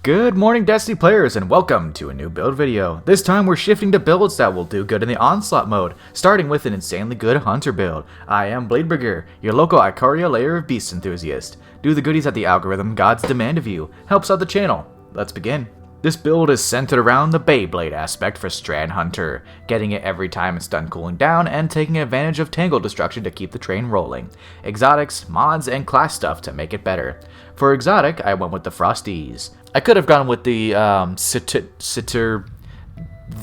Good morning, Destiny players, and welcome to a new build video. This time we're shifting to builds that will do good in the onslaught mode, starting with an insanely good hunter build. I am Bladeburger, your local Icaria layer of beast enthusiast. Do the goodies that the algorithm gods demand of you. Helps out the channel. Let's begin. This build is centered around the Beyblade aspect for Strand Hunter, getting it every time it's done cooling down and taking advantage of Tangle Destruction to keep the train rolling. Exotics, mods, and class stuff to make it better. For exotic, I went with the Frosties. I could have gone with the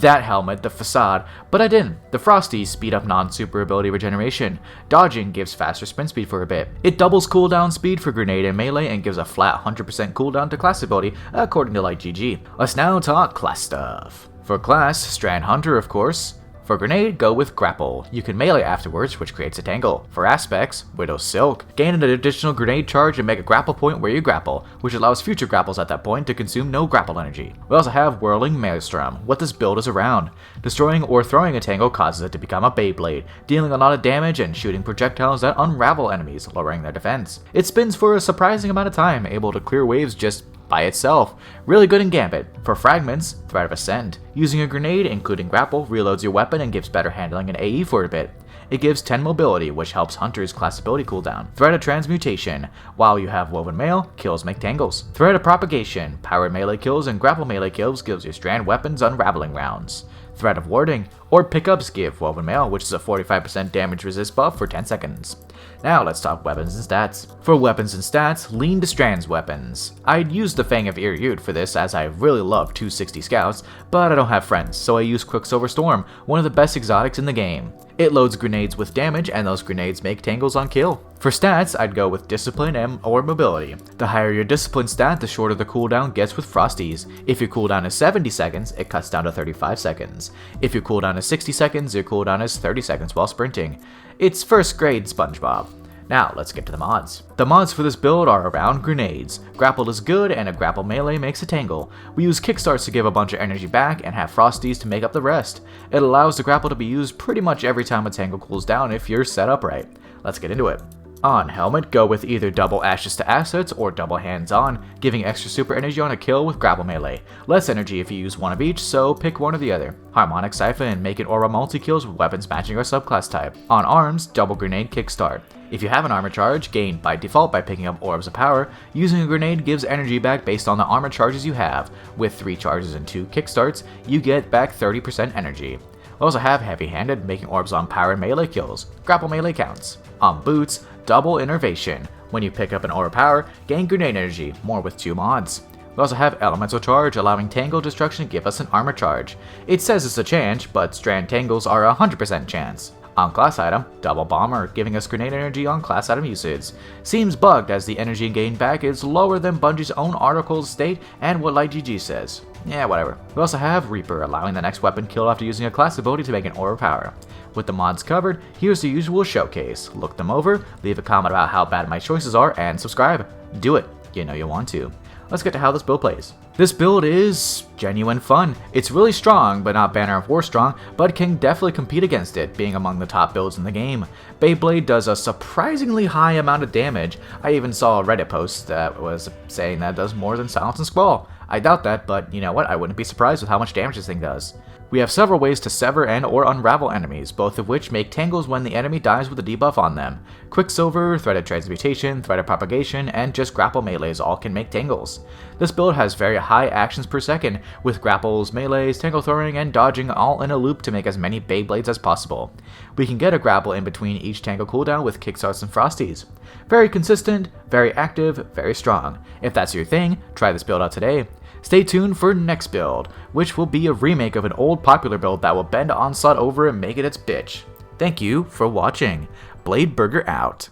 that helmet, the facade, but I didn't. The Frosties speed up non-super ability regeneration. Dodging gives faster sprint speed for a bit. It doubles cooldown speed for grenade and melee and gives a flat 100% cooldown to class ability, according to LightGG. Let's now talk class stuff. For class, Strand Hunter of course. For grenade, go with grapple. You can melee afterwards, which creates a tangle. For aspects, Widow Silk. Gain an additional grenade charge and make a grapple point where you grapple, which allows future grapples at that point to consume no grapple energy. We also have Whirling Maelstrom, what this build is around. Destroying or throwing a tangle causes it to become a Beyblade, dealing a lot of damage and shooting projectiles that unravel enemies, lowering their defense. It spins for a surprising amount of time, able to clear waves just by itself. Really good in Gambit. For fragments, Threat of Ascend. Using a grenade, including grapple, reloads your weapon and gives better handling and AE for a bit. It gives 10 mobility, which helps Hunter's class ability cooldown. Threat of Transmutation. While you have Woven Mail, kills make tangles. Threat of Propagation. Powered melee kills and grapple melee kills gives your strand weapons unraveling rounds. Threat of Warding, or pickups give Woven Mail, which is a 45% damage resist buff for 10 seconds. Now let's talk weapons and stats. For weapons and stats, lean to Strand's weapons. I'd use the Fang of Iryut for this as I really love 260 scouts, but I don't have friends, so I use Quicksilver Storm, one of the best exotics in the game. It loads grenades with damage, and those grenades make tangles on kill. For stats, I'd go with Discipline or Mobility. The higher your Discipline stat, the shorter the cooldown gets with Frosties. If your cooldown is 70 seconds, it cuts down to 35 seconds. If your cooldown is 60 seconds, your cooldown is 30 seconds while sprinting. It's first grade SpongeBob. Now, let's get to the mods. The mods for this build are around grenades. Grapple is good, and a grapple melee makes a tangle. We use kickstarts to give a bunch of energy back, and have Frosties to make up the rest. It allows the grapple to be used pretty much every time a tangle cools down if you're set up right. Let's get into it. On helmet, go with either double ashes to assets or double hands on, giving extra super energy on a kill with grapple melee. Less energy if you use one of each, so pick one or the other. Harmonic Siphon, make it aura multi-kills with weapons matching your subclass type. On arms, double grenade kickstart. If you have an armor charge, gained by default by picking up orbs of power, using a grenade gives energy back based on the armor charges you have. With 3 charges and 2 kickstarts, you get back 30% energy. We also have heavy-handed, making orbs on power and melee kills. Grapple melee counts. On boots, double innervation. When you pick up an aura power, gain grenade energy, more with 2 mods. We also have elemental charge, allowing tangle destruction to give us an armor charge. It says it's a chance, but strand tangles are a 100% chance. On class item, double bomber, giving us grenade energy on class item usage. Seems bugged as the energy gained back is lower than Bungie's own articles state and what LightGG says. Yeah, whatever. We also have Reaper, allowing the next weapon killed after using a class ability to make an aura power. With the mods covered, here's the usual showcase. Look them over, leave a comment about how bad my choices are, and subscribe. Do it, you know you want to. Let's get to how this build plays. This build is genuine fun. It's really strong, but not Banner of War strong, but can definitely compete against it, being among the top builds in the game. Beyblade does a surprisingly high amount of damage. I even saw a Reddit post that was saying that it does more than Silence and Squall. I doubt that, but you know what, I wouldn't be surprised with how much damage this thing does. We have several ways to sever and or unravel enemies, both of which make tangles when the enemy dies with a debuff on them. Quicksilver, Threat of Transmutation, Threat of Propagation, and just grapple melees all can make tangles. This build has very high actions per second, with grapples, melees, tangle throwing, and dodging all in a loop to make as many Beyblades as possible. We can get a grapple in between each tangle cooldown with kickstarts and Frosties. Very consistent, very active, very strong. If that's your thing, try this build out today. Stay tuned for next build, which will be a remake of an old popular build that will bend Onslaught over and make it its bitch. Thank you for watching. Bladeburger out.